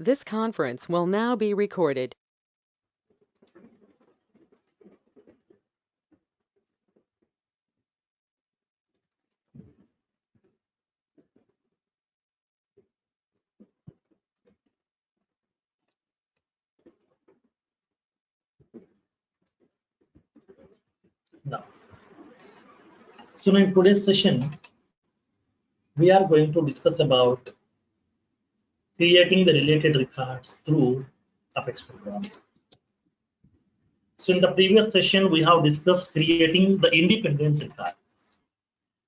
This conference will now be recorded. Now, so in today's session, we are going to discuss about creating the related records through Apex program. So in the previous session, we have discussed creating the independent records.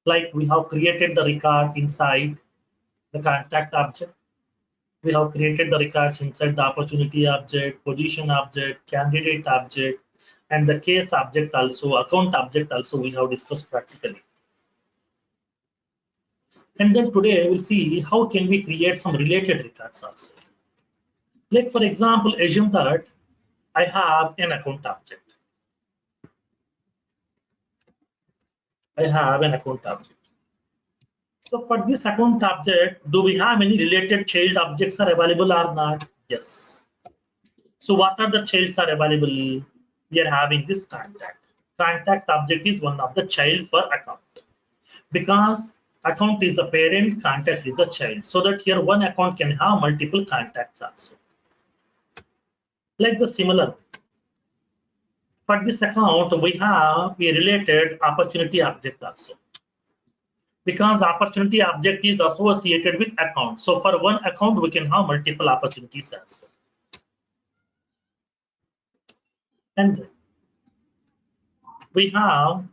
Like we have created the record inside the contact object. We have created the records inside the opportunity object, position object, candidate object, and the case object also, account object also we have discussed practically. And then today we'll see how can we create some related records also. Like for example, assume that I have an account object. I have an account object. So for this account object, do we have any related child objects are available or not? Yes. So what are the childs are available? We are having this contact. Contact object is one of the child for account. Because account is a parent, contact is a child. So that here one account can have multiple contacts also. Like the similar. For this account, we have a related opportunity object also. Because opportunity object is associated with account. So for one account, we can have multiple opportunities as well. And then we have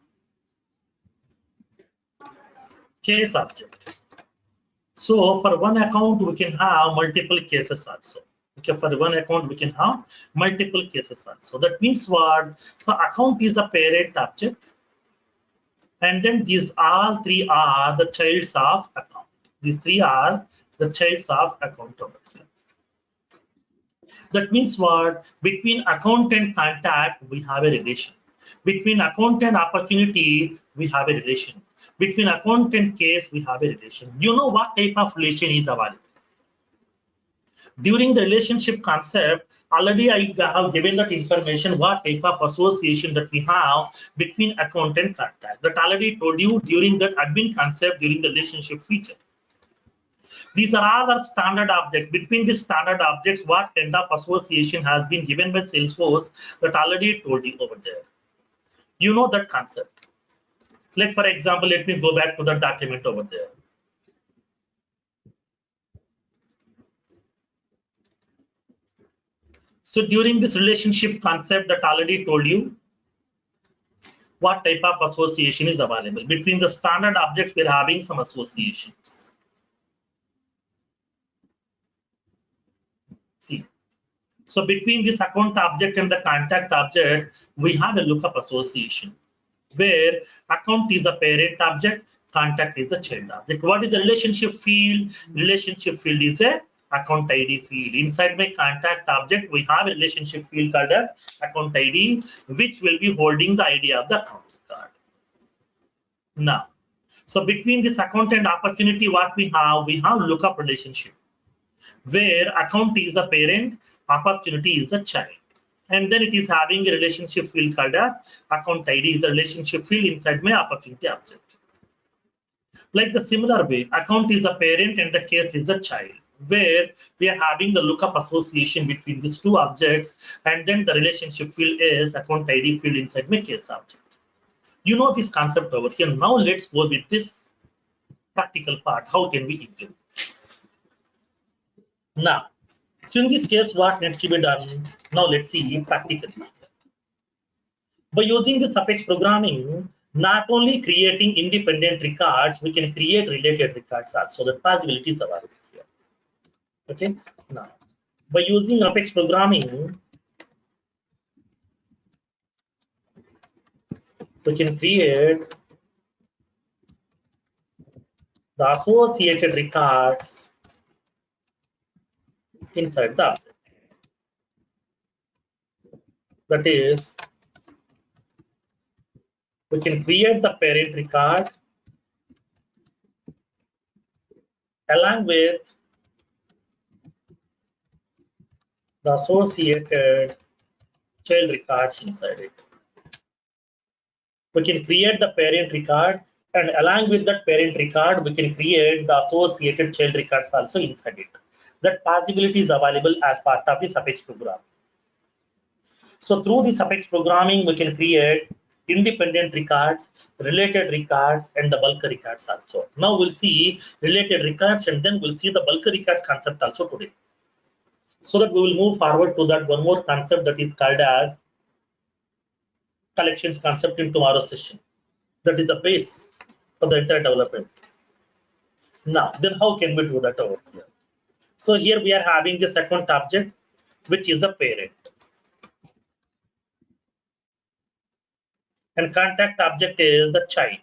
case object. So for one account, we can have multiple cases also. Okay, for one account, we can have multiple cases also. That means what? So account is a parent object. And then these all three are the childs of account. These three are the childs of account over here. That means what? Between account and contact, we have a relation. Between account and opportunity, we have a relation. Between account and case, we have a relation. You know what type of relation is available. During the relationship concept, already I have given that information, what type of association that we have between account and contact. That already told you during that admin concept, during the relationship feature. These are all our standard objects. Between these standard objects, what kind of association has been given by Salesforce that already told you over there. You know that concept. Like for example, let me go back to the document over there. So during this relationship concept that already told you what type of association is available. Between the standard objects, we're having some associations. See. So between this account object and the contact object, we have a lookup association where account is a parent object, contact is a child object. What is the relationship field? Relationship field is a account ID field. Inside my contact object, we have a relationship field called as account ID, which will be holding the ID of the account card. Now, so between this account and opportunity, what we have lookup relationship, where account is a parent, opportunity is a child. And then it is having a relationship field called as account ID is a relationship field inside my opportunity object. Like the similar way, account is a parent and the case is a child, where we are having the lookup association between these two objects, and then the relationship field is account ID field inside my case object. You know this concept over here. Now let's go with this practical part. How can we implement? Now, so in this case, what needs to be done? Now let's see practically. By using this Apex programming, not only creating independent records, we can create related records also. The possibilities are available here. Okay. Now, by using Apex programming, we can create the associated records inside the objects. That is, we can create the parent record along with the associated child records inside it. We can create the parent record, and along with that parent record, we can create the associated child records also inside it. That possibility is available as part of the suffix program. So through the suffix programming, we can create independent records, related records, and the bulk records also. Now we'll see related records, and then we'll see the bulk records concept also today. So that we will move forward to that one more concept that is called as collections concept in tomorrow's session. That is the base for the entire development. Now, then how can we do that over here? So here we are having the second object, which is a parent. And contact object is the child.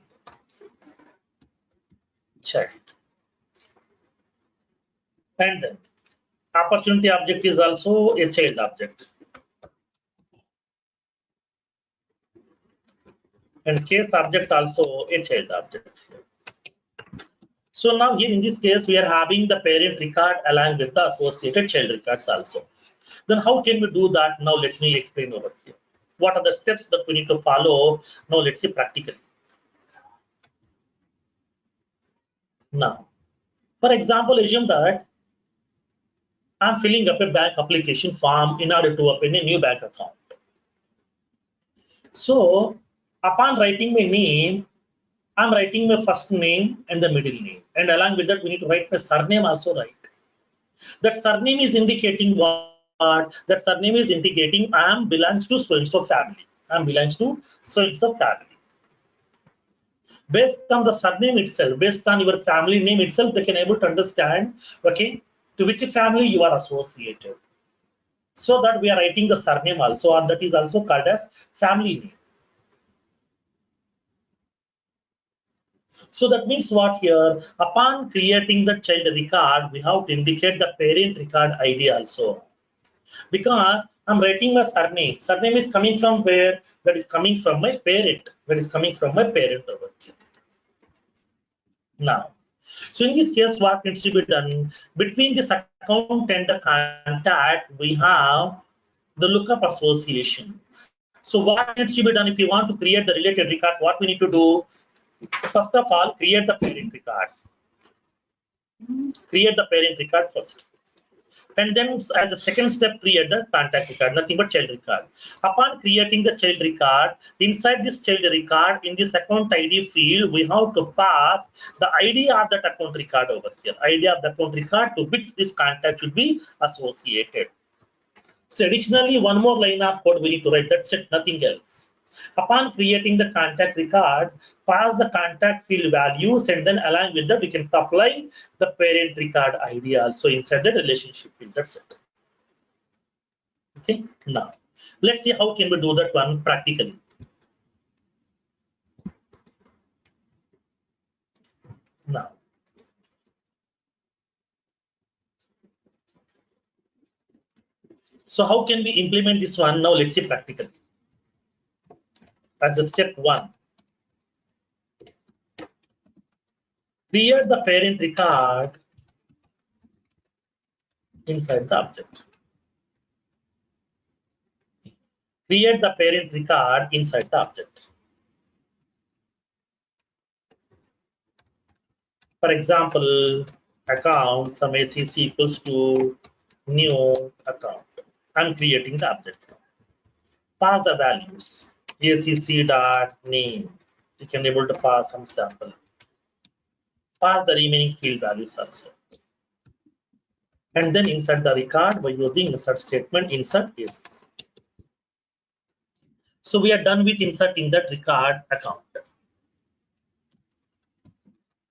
And then opportunity object is also a child object. And case object also a child object. So now here in this case, we are having the parent record along with the associated child records also. Then how can we do that? Now let me explain over here. What are the steps that we need to follow? Now let's see practically. Now, for example, assume that I'm filling up a bank application form in order to open a new bank account. So upon writing my name, I'm writing my first name and the middle name. And along with that, we need to write my surname also, right? That surname is indicating what? That surname is indicating I am belongs to so-and-so family. I am belongs to so-and-so family. Based on the surname itself, based on your family name itself, they can able to understand, okay, to which family you are associated. So that we are writing the surname also, and that is also called as family name. So that means what here? Upon creating the child record, we have to indicate the parent record ID also. Because I'm writing my surname. Surname is coming from where? That is coming from my parent. That is coming from my parent over here. Now, so in this case, what needs to be done? Between this account and the contact, we have the lookup association. So what needs to be done if you want to create the related records? What we need to do? First of all, create the parent record. Create the parent record first. And then as a second step, create the contact record, nothing but child record. Upon creating the child record, inside this child record, in this account ID field, we have to pass the ID of that account record over here. ID of the account record to which this contact should be associated. So additionally, one more line of code we need to write. That's it, nothing else. Upon creating the contact record, pass the contact field values, and then along with that, we can supply the parent record ID also inside the relationship field. That's it. Okay. Now, let's see how can we do that one practically. Now, so how can we implement this one? Now, let's see practically. As a step one, create the parent record inside the object. Create the parent record inside the object. For example, account some ACC equals to new account. I'm creating the object. Pass the values. ACC dot name. You can able to pass some sample. Pass the remaining field values also. And then insert the record by using insert statement, insert ACC. So we are done with inserting that record account.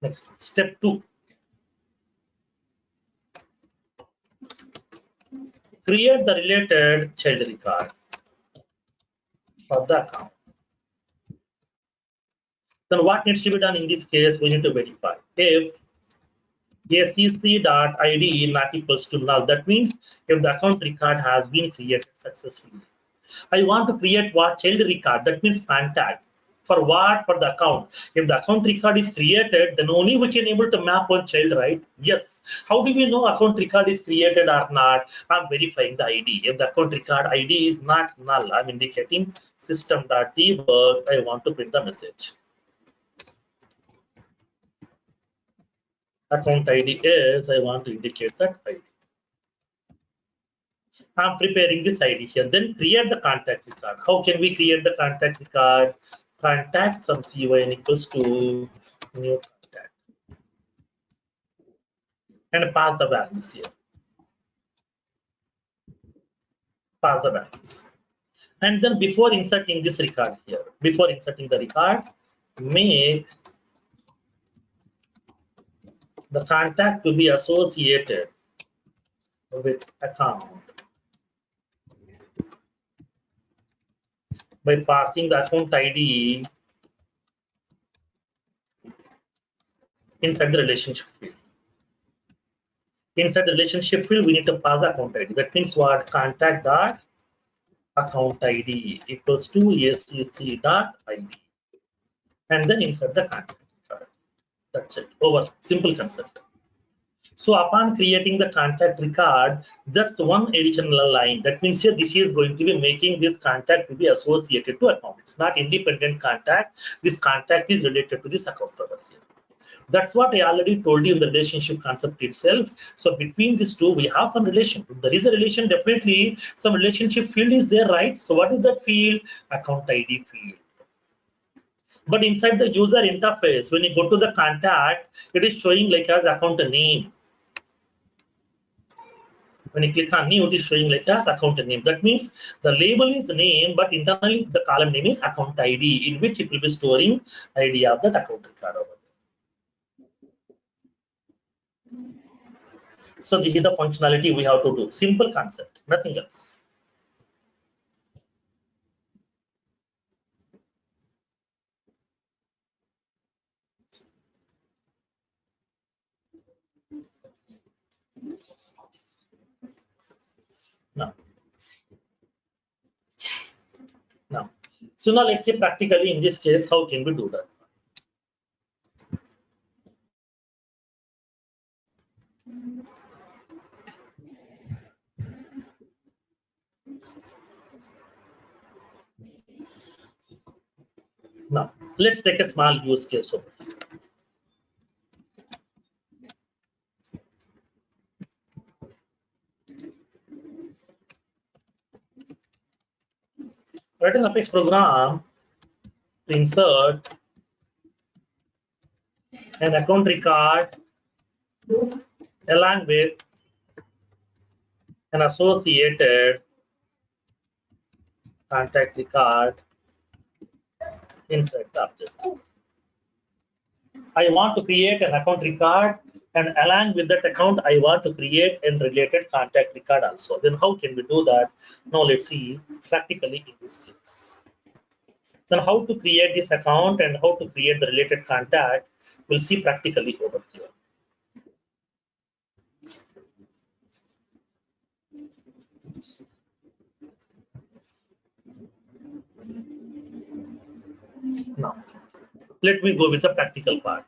Next, step 2. Create the related child record for the account. Then what needs to be done in this case? We need to verify if ACC.ID not equals to null. That means if the account record has been created successfully. I want to create what child record? That means contact. For what? For the account. If the account record is created, then only we can able to map one child, right? Yes. How do we know account record is created or not? I'm verifying the ID. If the account record ID is not null, I'm indicating system.debug. I want to print the message. Account ID is, I want to indicate that ID. I'm preparing this ID here. Then create the contact record. How can we create the contact record? Contact some CYN equals to new contact. And pass the values here. Pass the values. And then before inserting this record here, before inserting the record, make the contact to be associated with account by passing the account ID inside the relationship field. Inside the relationship field, we need to pass the account ID. That means what? Contact dot account ID equals to ACC dot ID. And then insert the contact record. That's it. Over. Simple concept. So upon creating the contact record, just one additional line. That means here this is going to be making this contact to be associated to account. It's not independent contact. This contact is related to this account over here. That's what I already told you in the relationship concept itself. So between these two, we have some relation. If there is a relation, definitely some relationship field is there, right? So what is that field? Account ID field. But inside the user interface, when you go to the contact, it is showing like as account name. When you click on new, it is showing like as account name. That means the label is name, but internally the column name is account ID, in which it will be storing ID of that account record over there. So this is the functionality we have to do. Simple concept, nothing else. Now, so now let's say practically in this case, how can we do that? Now, let's take a small use case over here. Write an Apex program to insert an account record along with an associated contact record inside the object. I want to create an account record, and along with that account, I want to create a related contact record also. Then how can we do that? Now let's see practically in this case. Then how to create this account and how to create the related contact, we'll see practically over here. Now, let me go with the practical part.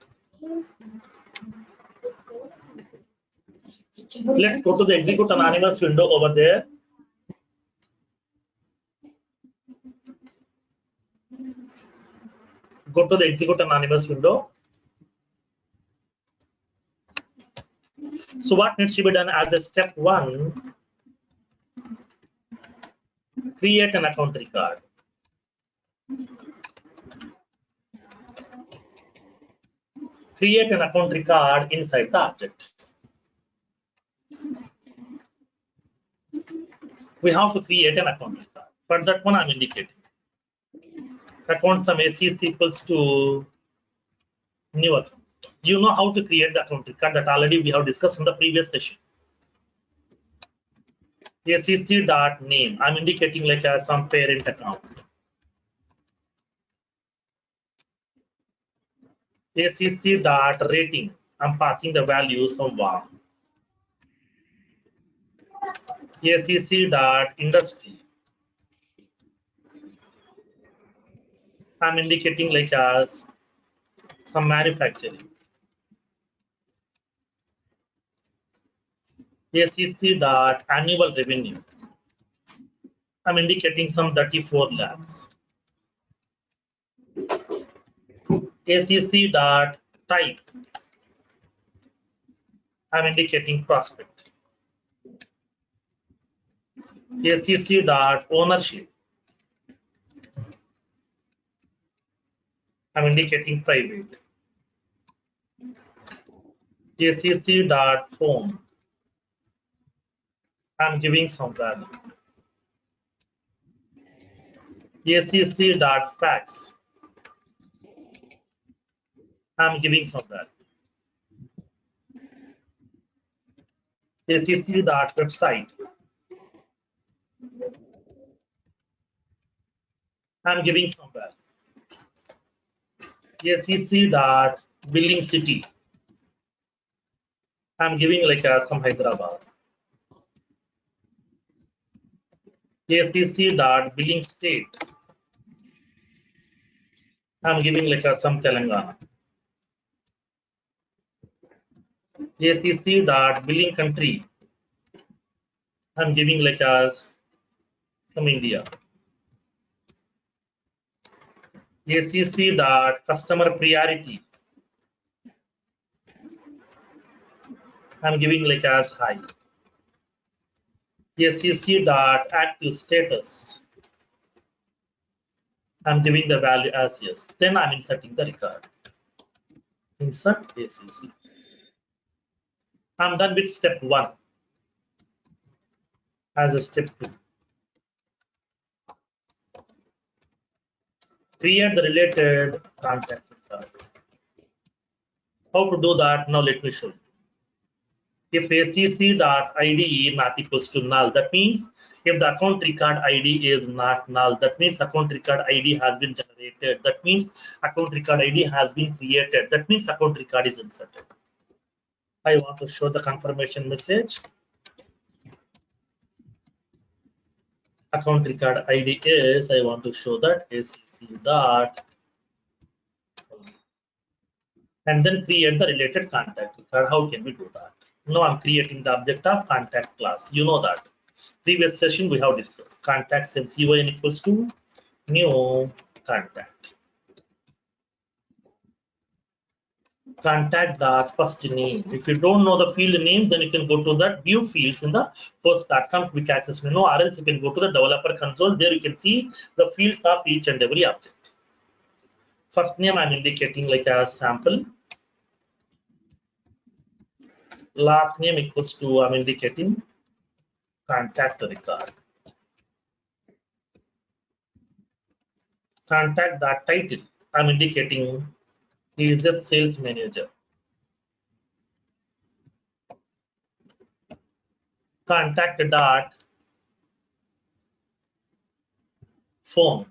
Let's go to the execute anonymous window over there. Go to the execute anonymous window. So what needs to be done as a step one? Create an account record. Create an account record inside the object. We have to create an account record. For that one, I'm indicating account sum ACS equals to new account. You know how to create the account record that already we have discussed in the previous session. ACC.name. I'm indicating like some parent account. ACC.rating. I'm passing the values of 1. ACC.industry. I'm indicating like as some manufacturing. ACC dot annual revenue. I'm indicating some 34 lakhs. ACC dot type. I'm indicating prospect. ACC dot ownership. I'm indicating private. ACC dot phone. I'm giving some value. ACC dot fax. I'm giving some value. ACC dot website. I'm giving some value. ACC dot billing city. I'm giving like some Hyderabad. ACC dot billing state. I'm giving like some Telangana. ACC dot billing country. I'm giving like as some India. ACC dot customer priority. I'm giving like as high. ACC dot active status. I'm giving the value as yes. Then I'm inserting the record. Insert ACC. I'm done with step 1. As a step 2. Create the related contact record. How to do that? Now let me show you. If ACC.ID not equals to null, that means if the account record ID is not null, that means account record ID has been generated. That means account record ID has been created. That means account record is inserted. I want to show the confirmation message. Account record ID is, I want to show that ACC dot, and then create the related contact record. How can we do that? Now I'm creating the object of contact class. You know that. Previous session we have discussed contact since UN equals to new contact. Contact dot first name. If you don't know the field name, then you can go to that view fields in the first platform quick access menu, or else you can go to the developer console. There you can see the fields of each and every object. First name I'm indicating like a sample. Last name equals to I'm indicating contact record. Contact dot title I'm indicating he is a sales manager. Contact dot phone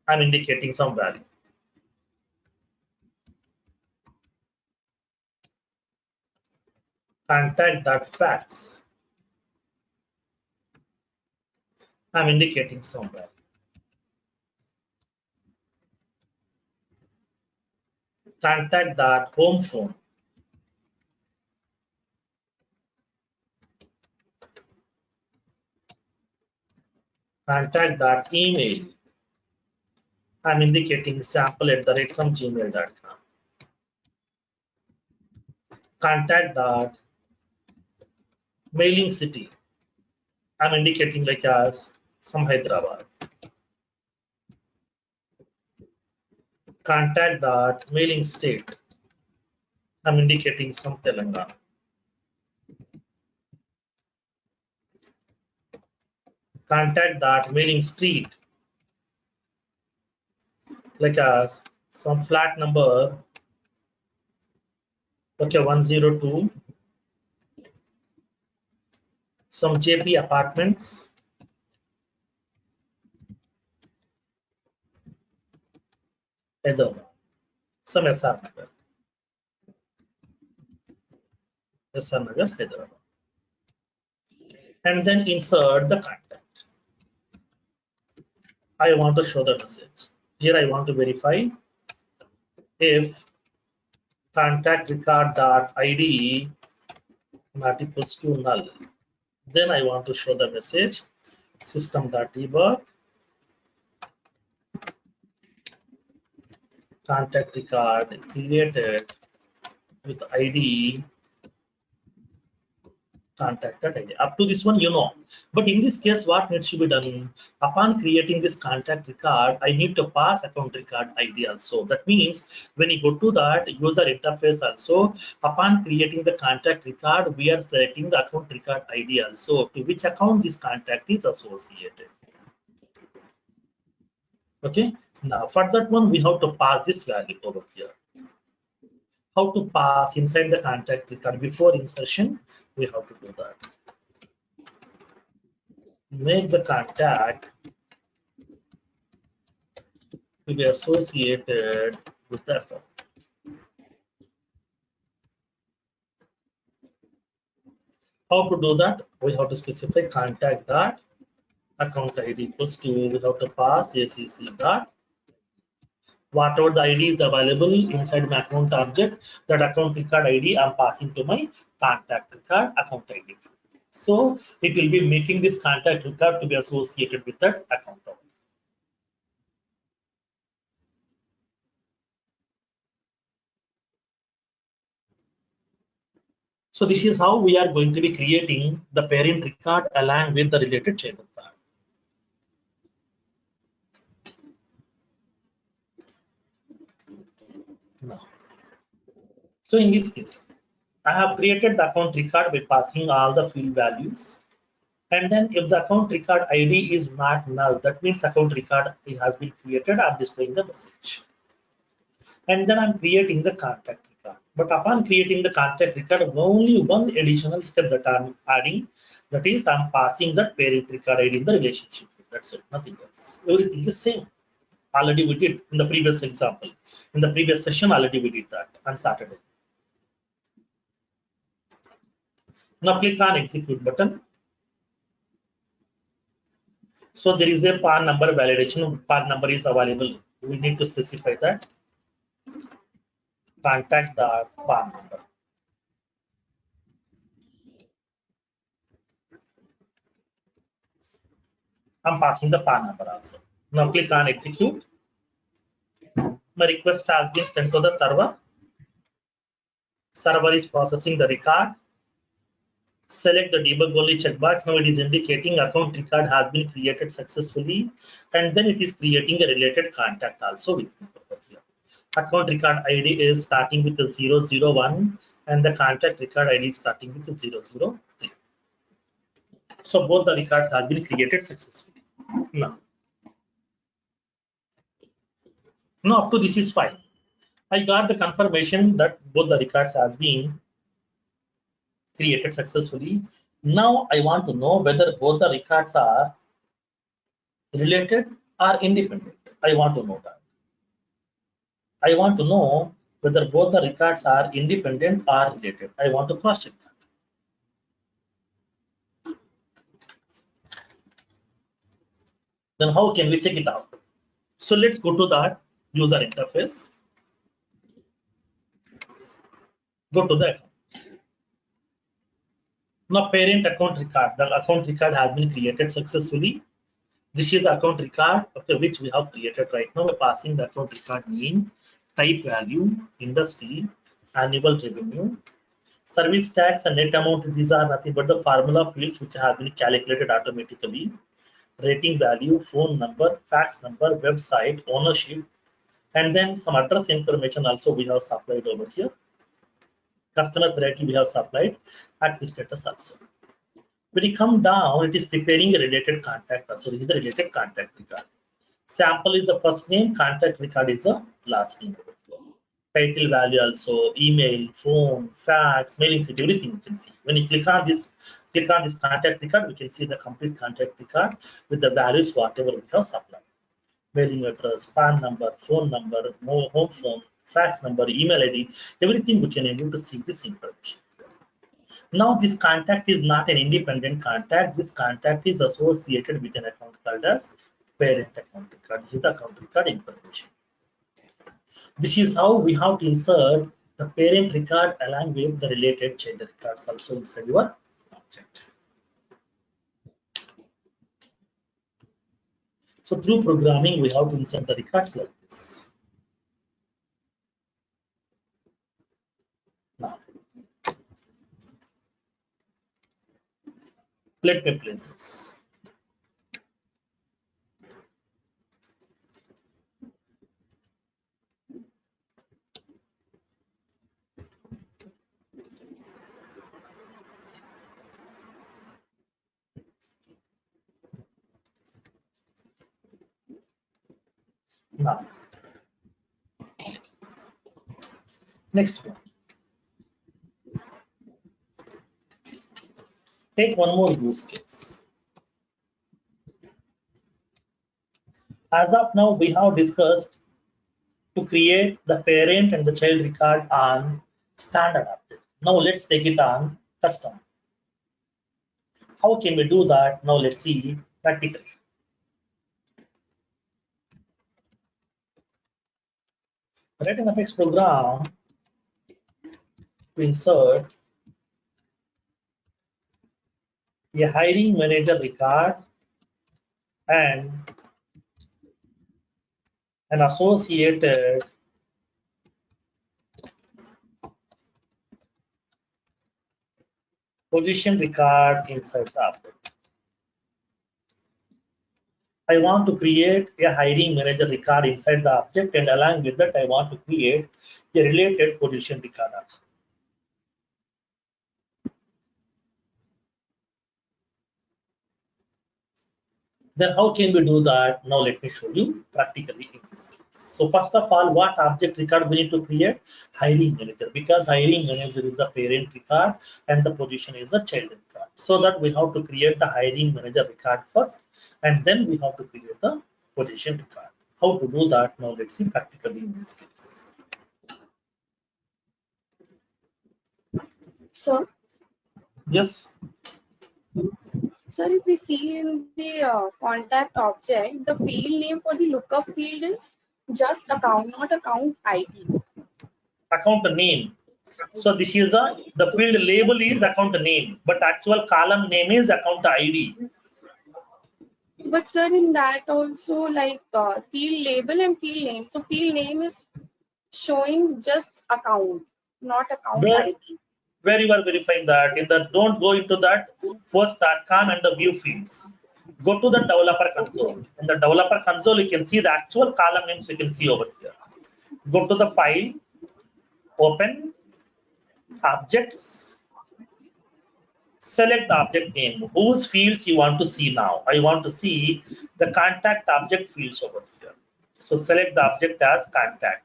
I'm indicating some value. Contact dot fax I'm indicating some value. Contact dot home phone contact dot email I'm indicating sample@some gmail.com. Contact dot mailing city I'm indicating like as some Hyderabad. Contact dot mailing state I'm indicating some Telangana. Contact dot mailing street like as some flat number, okay, 102, some JP apartments, Hyderabad, some SR Nagar, Hyderabad, and then insert the contact. I want to show the message. Here I want to verify if contact record dot id not equals to null. Then I want to show the message system dot debug contact record created with id contacted ID. Up to this one, you know. But in this case, what needs to be done? Upon creating this contact record, I need to pass account record ID also. That means when you go to that user interface also, upon creating the contact record, we are selecting the account record ID also, to which account this contact is associated. Okay. Now for that one, we have to pass this value over here. How to pass inside the contact record before insertion? We have to do that. Make the contact to be associated with the account. How to do that? We have to specify contact dot account ID equals to, we have to pass acc dot whatever the ID is available inside my account object, that account record ID I'm passing to my contact record account ID. So it will be making this contact record to be associated with that account. So this is how we are going to be creating the parent record along with the related child record. Now, so in this case, I have created the account record by passing all the field values. And then if the account record ID is not null, that means account record has been created, I'm displaying the message. And then I'm creating the contact record. But upon creating the contact record, only one additional step that I'm adding, that is I'm passing that parent record ID in the relationship. That's it, nothing else. Everything is same. Already we did in the previous example. In the previous session, already we did that on Saturday. Now click on execute button. So there is a PAN number validation. PAN number is available. We need to specify that. Contact the PAN number. I'm passing the PAN number also. Now click on execute. My request has been sent to the server. Server is processing the record. Select the debug only checkbox. Now it is indicating account record has been created successfully, and then it is creating a related contact also with me over here. Account record ID is starting with a 001 and the contact record ID is starting with a 003. So both the records have been created successfully. Now up to this is fine. I got the confirmation that both the records has been created successfully. Now I want to know whether both the records are related or independent. I want to know that. I want to know whether both the records are independent or related. I want to cross check that. Then how can we check it out? So let's go to that user interface. Go to the accounts. Now parent account record. The account record has been created successfully. This is the account record, okay, which we have created right now. We're passing the account record name, type value, industry, annual revenue, service tax and net amount. These are nothing but the formula fields which have been calculated automatically. Rating value, phone number, fax number, website, ownership, and then some address information also we have supplied over here. Customer priority we have supplied, active status also. When you come down, it is preparing a related contact. So this is the related contact record. Sample is the first name, contact record is the last name. Title value also, email, phone, fax, mailing city, everything you can see. When you click on this contact record, we can see the complete contact record with the values whatever we have supplied. Mailing address, PAN number, phone number, home phone, fax number, email ID, everything we can able to see this information. Now this contact is not an independent contact. This contact is associated with an account called as parent account record. This is the account record information. This is how we have to insert the parent record along with the related child records also inside your object. So through programming, we have to insert the records like this. Now, let me place this. Now, next one. Take one more use case. As of now, we have discussed to create the parent and the child record on standard objects. Now let's take it on custom. How can we do that? Now let's see practically. Write an Apex program to insert a hiring manager record and an associated position record inside the object. I want to create a hiring manager record inside the object, and along with that, I want to create a related position record also. Then how can we do that? Now let me show you practically in this case. So first of all, what object record we need to create? Hiring manager, because hiring manager is the parent record and the position is a child record. So that we have to create the hiring manager record first, and then we have to create the position record. How to do that? Now let's see practically in this case. So, Yes. sir, if we see in the contact object, the field name for the lookup field is just account, not account ID. Account name. So this is the field label is account name, but actual column name is account ID. But sir, in that also like field label and field name. So field name is showing just account, not account ID. Where you are verifying that? In the don't go into that first icon and the view fields. Go to the developer console. In the developer console, you can see the actual column names you can see over here. Go to the file, open objects, select the object name. Whose fields you want to see now? I want to see the contact object fields over here. So select the object as contact.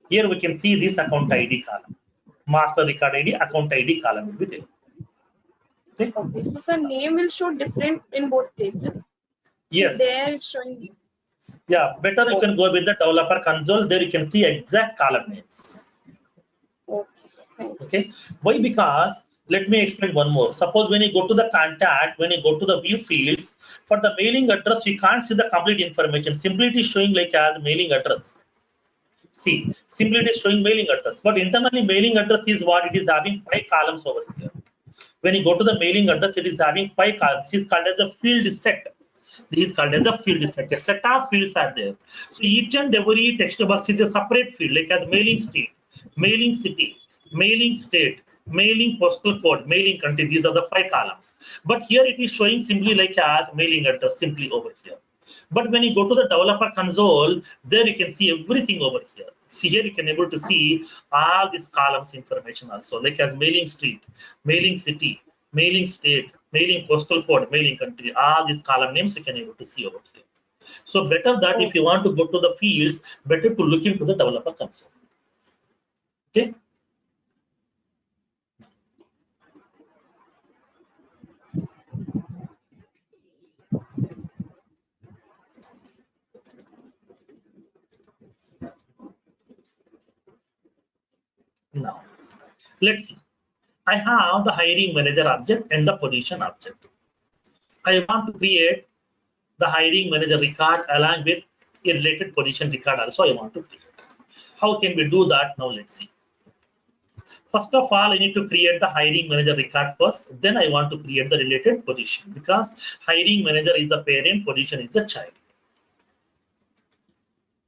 Here we can see this account ID column. Master record ID, account ID column will be there. Okay. Okay, so sir, name will show different in both places. Yes. There it's showing. Yeah, better you can go with the developer console. There you can see exact column names. Okay, sir. Thank you. Okay. Why? Because let me explain one more. Suppose when you go to the contact, when you go to the view fields, for the mailing address, you can't see the complete information. Simply it is showing like as mailing address. See, simply it is showing mailing address. But internally, mailing address is what it is having 5 columns over here. When you go to the mailing address, it is having 5 columns. This is called as a field set. This is called as a field set. A set of fields are there. So each and every text box is a separate field, like as mailing state, mailing city, mailing state, mailing postal code, mailing country. These are the 5 columns. But here it is showing simply like as mailing address simply over here. But when you go to the developer console, there you can see everything over here. See here you can able to see all these columns information also, like as mailing street, mailing city, mailing state, mailing postal code, mailing country. All these column names you can able to see over here. So better that if you want to go to the fields, better to look into the developer console. Okay. Now, let's see. I have the hiring manager object and the position object. I want to create the hiring manager record along with a related position record also I want to create. How can we do that? Now let's see. First of all, I need to create the hiring manager record first. Then I want to create the related position because hiring manager is a parent, position is a child.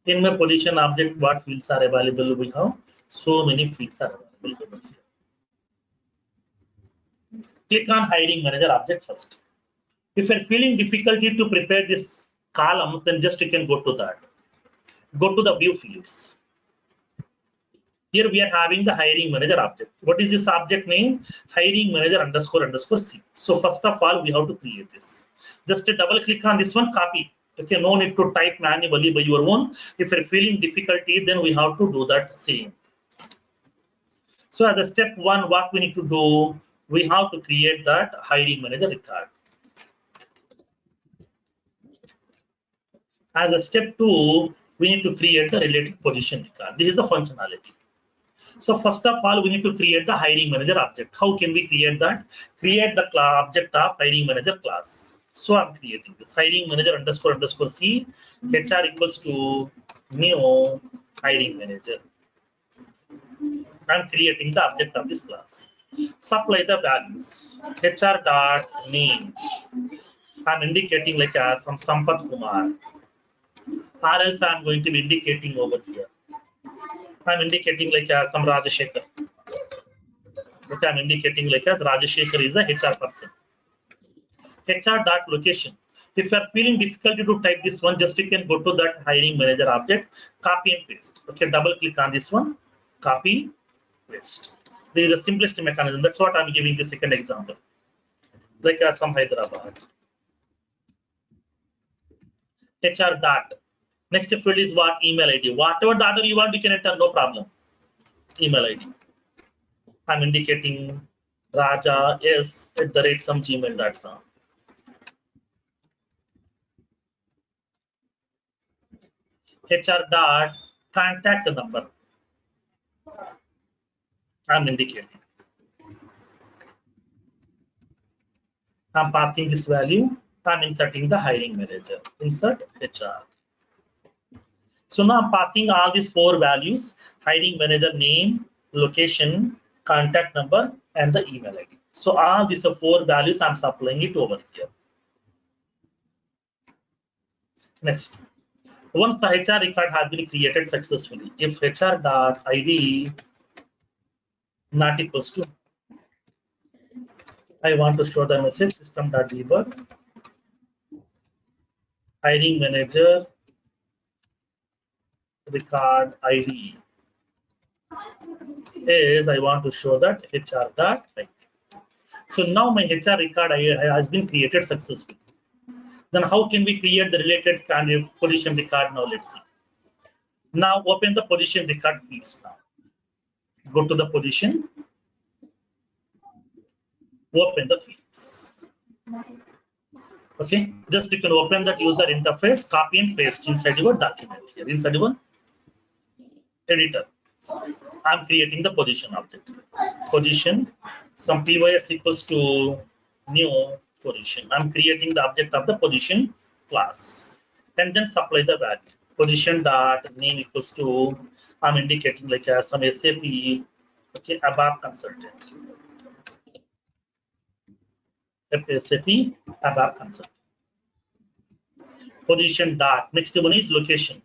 In my position object, what fields are available? We have so many fields are available over here. Click on hiring manager object first. If you're feeling difficulty to prepare this columns, then just you can go to that. Go to the view fields. Here we are having the hiring manager object. What is this object name? Hiring manager underscore underscore C. So first of all, we have to create this. Just a double click on this one, copy. Okay, no need to type manually by your own. If you're feeling difficulty, then we have to do that same. So as a step one, what we need to do, we have to create that hiring manager record. As a step two, we need to create the related position record. This is the functionality. So first of all, we need to create the hiring manager object. How can we create that? Create the object of hiring manager class. So I'm creating this hiring manager underscore underscore C, HR equals to new hiring manager. I'm creating the object of this class. Supply the values. HR dot name. I'm indicating like some Sampath Kumar. Or else I'm going to be indicating over here. I'm indicating like some Rajashekhar. Okay, I'm indicating like as Rajashekhar is a HR person. HR dot location. If you are feeling difficulty to type this one, just you can go to that hiring manager object, copy and paste. Okay, double click on this one, copy, paste. This is the simplest mechanism. That's what I'm giving the second example. Like some Hyderabad. HR dot. Next field is what? Email ID. Whatever the order you want, you can enter, no problem. Email ID. I'm indicating Raja S @ some gmail.com. HR dot contact number. I'm indicating. I'm passing this value. I'm inserting the hiring manager. Insert HR. So now I'm passing all these four values: hiring manager name, location, contact number, and the email ID. So all these are four values I'm supplying it over here. Next, once the HR record has been created successfully, if HR.id not equals to, I want to show the message system.debug hiring manager record ID is, I want to show that HR.id. So now my HR record has been created successfully. Then how can we create the related position record? Now let's see. Now open the position record fields now. Go to the position. Open the fields. Okay, just you can open that user interface, copy and paste inside your document here, inside your editor. I'm creating the position object. Position, some PYS equals to new position. I'm creating the object of the position class. And then supply the value. Position dot name equals to, I'm indicating like some SAP, okay, ABAP consultant. SAP ABAP consultant. Position dot, next one is location.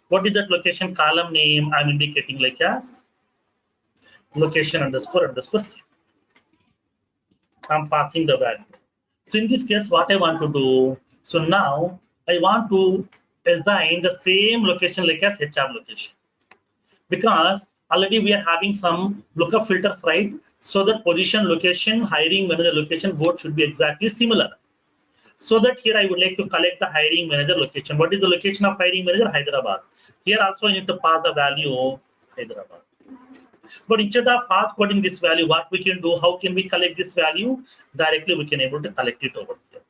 What is that location? Column name I'm indicating like as location underscore underscore C. I'm passing the value. So in this case, what I want to do, so now I want to assign the same location like as HR location, because already we are having some lookup filters, right? So that position location, hiring manager location, both should be exactly similar. So that here I would like to collect the hiring manager location. What is the location of hiring manager? Hyderabad. Here also I need to pass the value Hyderabad. But instead of hard coding this value, what we can do, how can we collect this value? Directly we can able to collect it over here.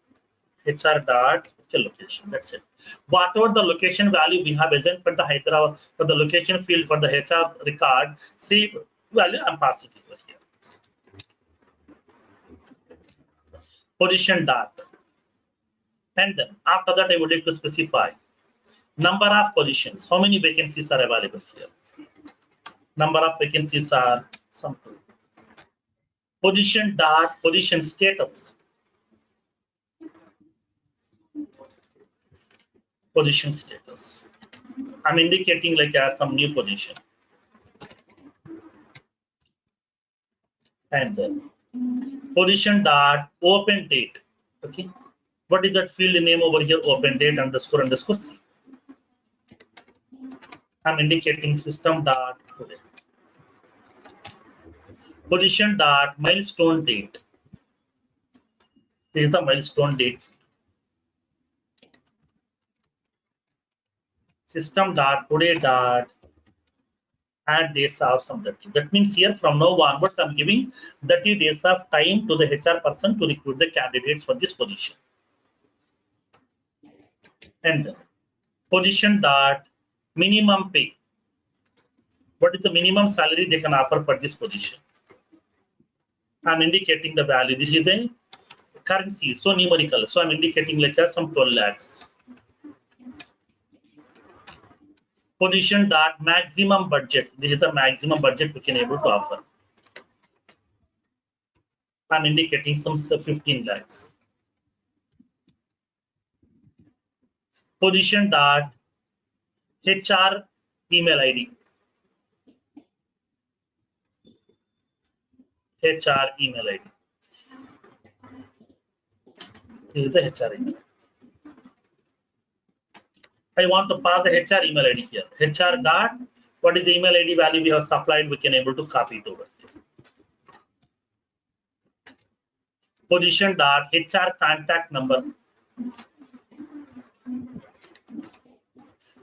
HR dot location. That's it. Whatever the location value we have assigned for the Hyderabad, for the location field for the HR record, see value I'm passing it over here. Position dot. And then after that, I would like to specify number of positions. How many vacancies are available here? Number of vacancies are some two. Position status. Position status. I'm indicating like as some new position. And then position dot open date. Okay. What is that field name over here? Open date underscore underscore C. I'm indicating system dot today. Position dot milestone date. This is the milestone date. System dot today dot add days of some 30. That means here from now onwards, I'm giving 30 days of time to the HR person to recruit the candidates for this position. And then position dot minimum pay. What is the minimum salary they can offer for this position? I'm indicating the value. This is a currency, so numerical. So I'm indicating like some 12 lakhs. Position dot maximum budget. This is the maximum budget we can able to offer. I'm indicating some 15 lakhs. Position dot HR email ID. HR email ID. This is the HR email. I want to pass the HR email ID here. HR dot, what is the email ID value we have supplied? We can able to copy it over here. Position dot HR contact number.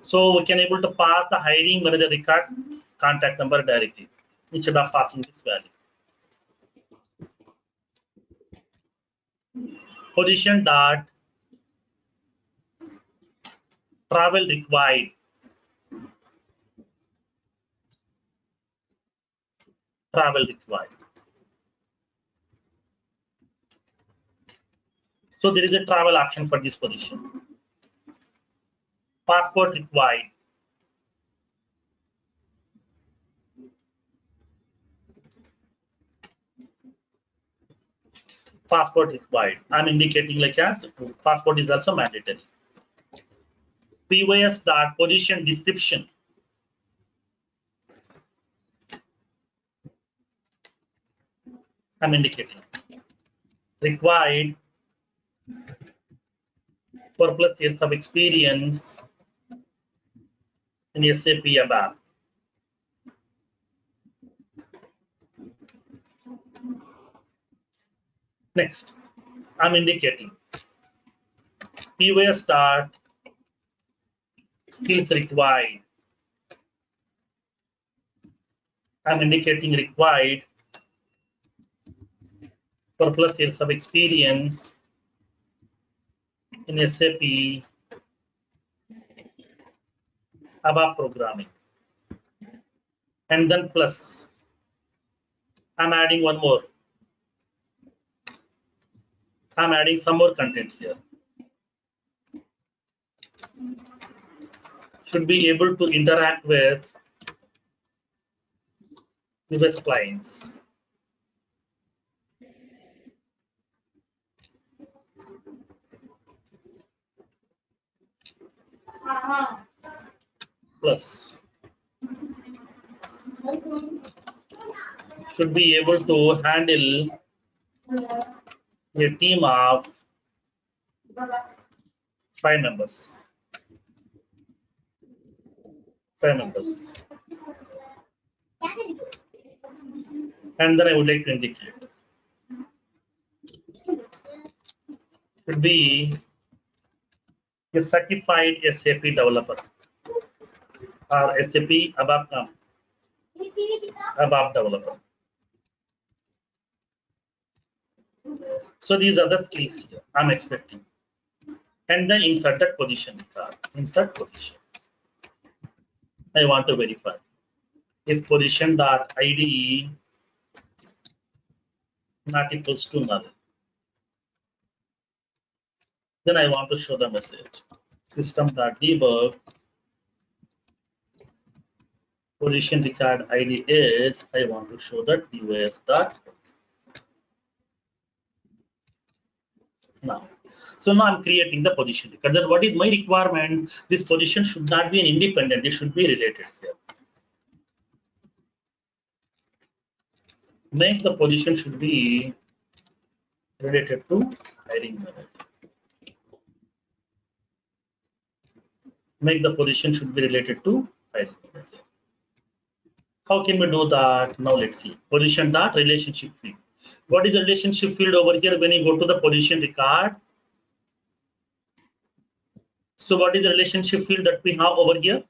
So we can able to pass the hiring manager records contact number directly instead of passing this value. Position dot travel required. Travel required. So there is a travel option for this position. Passport required. Passport required. I'm indicating like as passport is also mandatory. POS dot position description. I'm indicating required 4+ years of experience in SAP ABAP. Next, I'm indicating POS dot skills required. I'm indicating required 4+ years of experience in SAP ABAP programming. And then plus, I'm adding one more. I'm adding some more content here. Should be able to interact with US clients. Plus, should be able to handle a team of 5 members. 5 members. And then I would like to indicate should be a certified SAP developer or SAP ABAP developer. So these are the skills here I'm expecting. And then insert that position card. Insert position. I want to verify if position dot ID not equals to null. Then I want to show the message system.debug position record ID is, I want to show that DOS dot now. So now I'm creating the position record. Then what is my requirement? This position should not be an independent, it should be related here. Make the position should be related to hiring manager. Make the position should be related to hiring manager. How can we do that? Now let's see. Position dot relationship field. What is the relationship field over here when you go to the position record? So what is the relationship field that we have over here?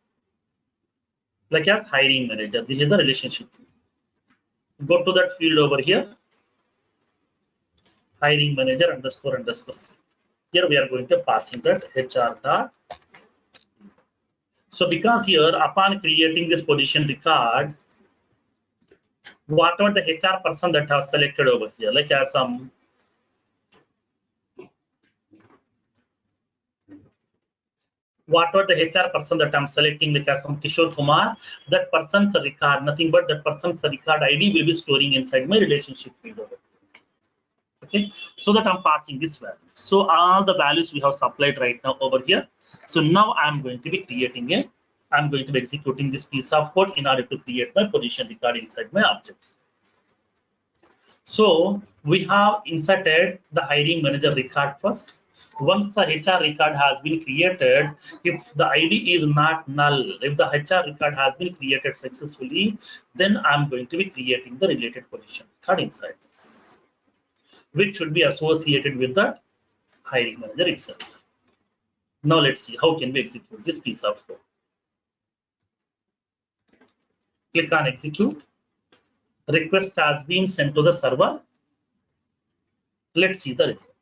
Like as hiring manager, this is the relationship field. Go to that field over here, hiring manager underscore underscore C. Here we are going to pass in that HR dot. So because here upon creating this position record, whatever the HR person that have selected over here, like as some whatever the HR person that I'm selecting, like as some Kishore Kumar, that person's record, nothing but that person's record ID will be storing inside my relationship field over here. Okay, so that I'm passing this value. So all the values we have supplied right now over here. So now I'm going to be creating I'm going to be executing this piece of code in order to create my position record inside my object. So we have inserted the hiring manager record first. Once the HR record has been created, if the ID is not null, if the HR record has been created successfully, then I'm going to be creating the related position record inside this, which should be associated with the hiring manager itself. Now let's see how can we execute this piece of code. Click on execute. Request has been sent to the server. Let's see the result.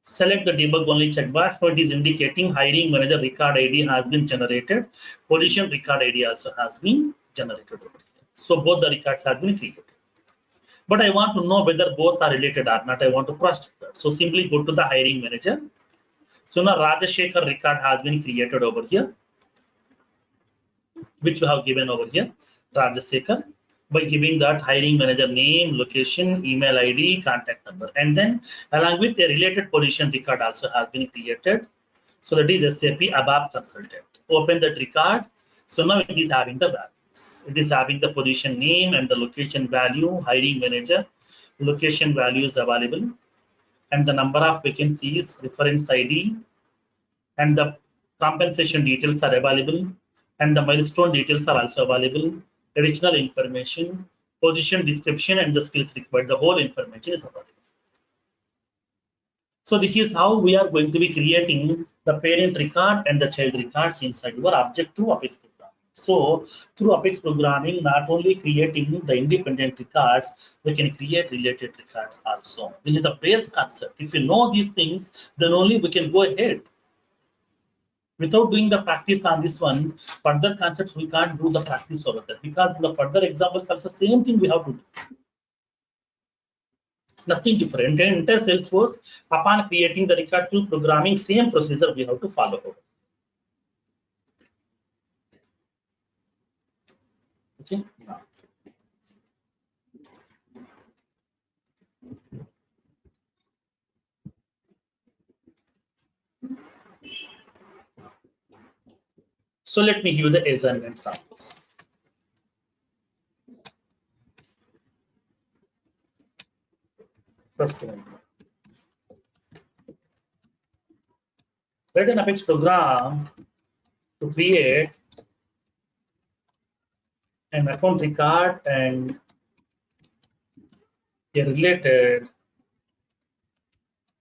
Select the debug only checkbox. So it is indicating hiring manager record ID has been generated. Position record ID also has been generated over here. So both the records have been created. But I want to know whether both are related or not. I want to cross check that. So simply go to the hiring manager. So now Rajashekar record has been created over here, which we have given over here, Rajashekar, by giving that hiring manager name, location, email ID, contact number, and then along with a related position record also has been created. So that is SAP ABAP consultant. Open that record. So now it is having the values. It is having the position name and the location value, hiring manager, location value is available, and the number of vacancies, reference ID, and the compensation details are available, and the milestone details are also available. Additional information, position description, and the skills required. The whole information is available. So this is how we are going to be creating the parent record and the child records inside your object through Apex programming. So through Apex programming, not only creating the independent records, we can create related records also. This is the base concept. If you know these things, then only we can go ahead. Without doing the practice on this one, further concepts we can't do the practice over there, because in the further examples also same thing we have to do. Nothing different. And enter Salesforce, upon creating the record through programming, same procedure we have to follow over. Okay. So let me give you the assignment samples. First one. Write an Apex program to create an account record and a related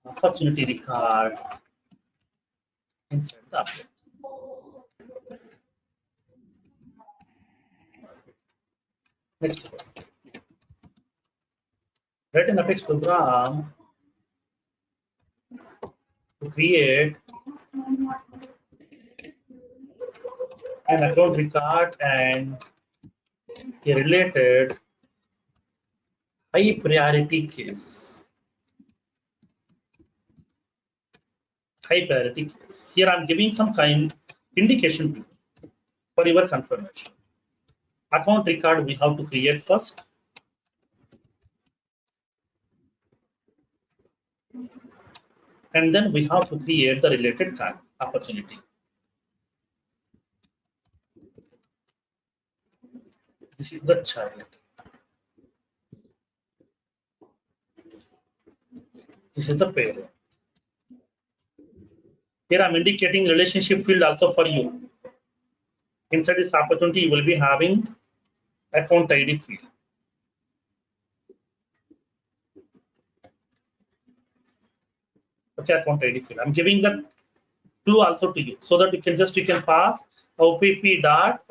opportunity record inside the object. Next one. Write an Apex program to create an account record and a related high priority case high priority case. Here I'm giving some kind indication to you for your confirmation. Account record we have to create first. And then we have to create the related card opportunity. This is the child. This is the parent. Here I'm indicating relationship field also for you. Inside this opportunity, you will be having account ID field. Okay, account ID field. I'm giving the clue also to you so that you can pass OPP dot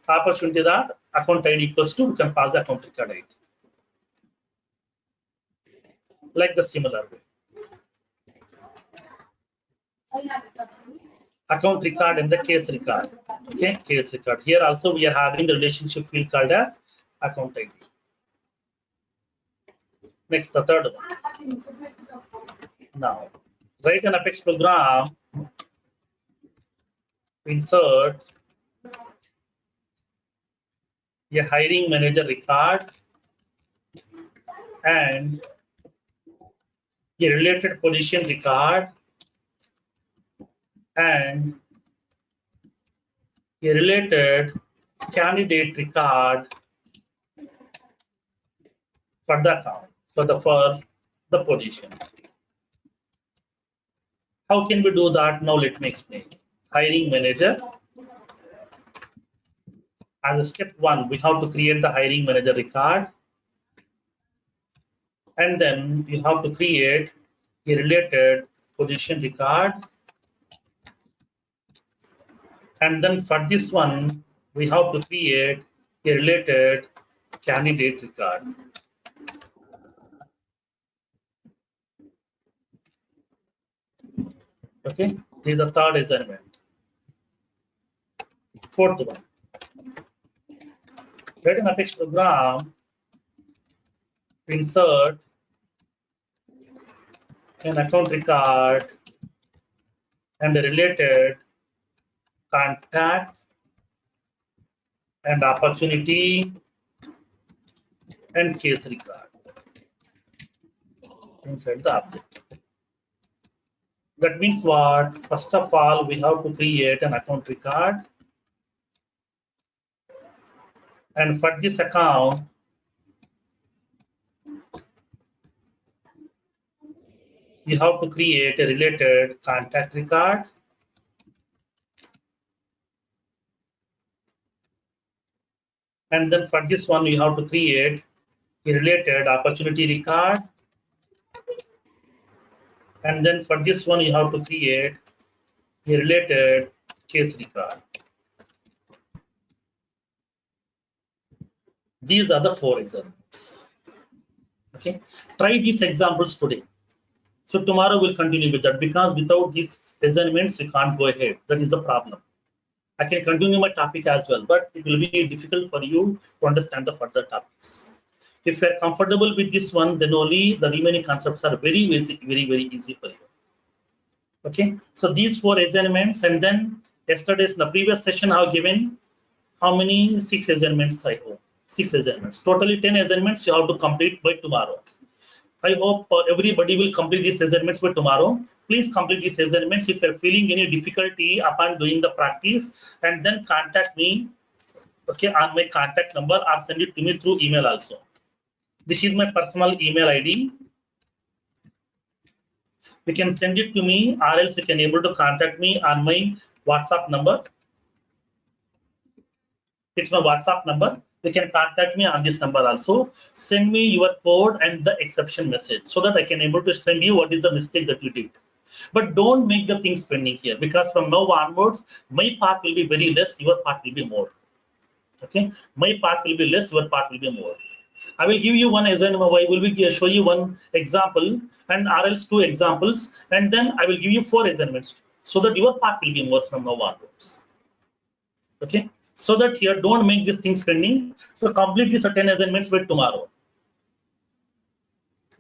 opportunity dot account ID equals to, you can pass the account record ID. Like the similar way. Account record and the case record. Okay, case record. Here also we are having the relationship field called as account ID. Next, the third one. Now, write an Apex program. Insert a hiring manager record and a related position record and a related candidate record for the account, for the position. How can we do that? Now let me explain. Hiring manager. As a step one, we have to create the hiring manager record. And then you have to create a related position record. And then for this one, we have to create a related candidate record. Okay, this is the third assignment. Fourth one. Write an Apex program. Insert an account record and a related contact and opportunity and case record inside the object. That means what? First of all, we have to create an account record, and for this account, you have to create a related contact record. And then for this one, you have to create a related opportunity record. And then for this one, you have to create a related case record. These are the 4 examples. Okay, try these examples today. So tomorrow we'll continue with that, because without these assignments, we can't go ahead. That is the problem. I can continue my topic as well, but it will be difficult for you to understand the further topics. If you are comfortable with this one, then only the remaining concepts are very easy for you. Okay, so these 4 assignments, and then yesterday's the previous session I have given how many 6 assignments. I hope 6 assignments, totally 10 assignments you have to complete by tomorrow. I hope everybody will complete these assignments by tomorrow. Please complete these assignments. If you're feeling any difficulty upon doing the practice, and then contact me, okay, on my contact number, or send it to me through email also. This is my personal email ID. You can send it to me, or else you can able to contact me on my WhatsApp number. It's my WhatsApp number. You can contact me on this number also. Send me your code and the exception message so that I can able to send you what is the mistake that you did. But don't make the things pending here, because from now onwards, my part will be very less, your part will be more. Okay, my part will be less, your part will be more. I will give you one assignment. I will show you one example, and or else 2 examples, and then I will give you 4 assignments so that your part will be more from now onwards. Okay, so that here don't make these things pending. So complete these 10 assignments by tomorrow.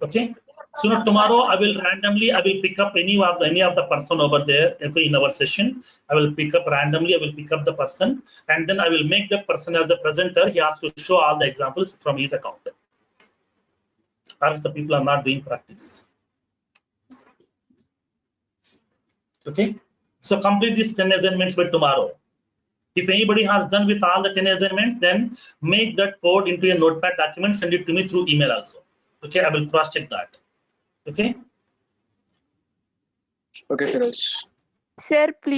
Okay, So now tomorrow I will pick up any of the person over there in our session. I will pick up randomly. I will pick up the person, and then I will make the person as a presenter. He has to show all the examples from his account. Or else the people are not doing practice. Okay. So complete these 10 assignments by tomorrow. If anybody has done with all the 10 assignments, then make that code into a notepad document, send it to me through email also. Okay, I will cross check that. Okay. Okay, Suresh. Sir, please.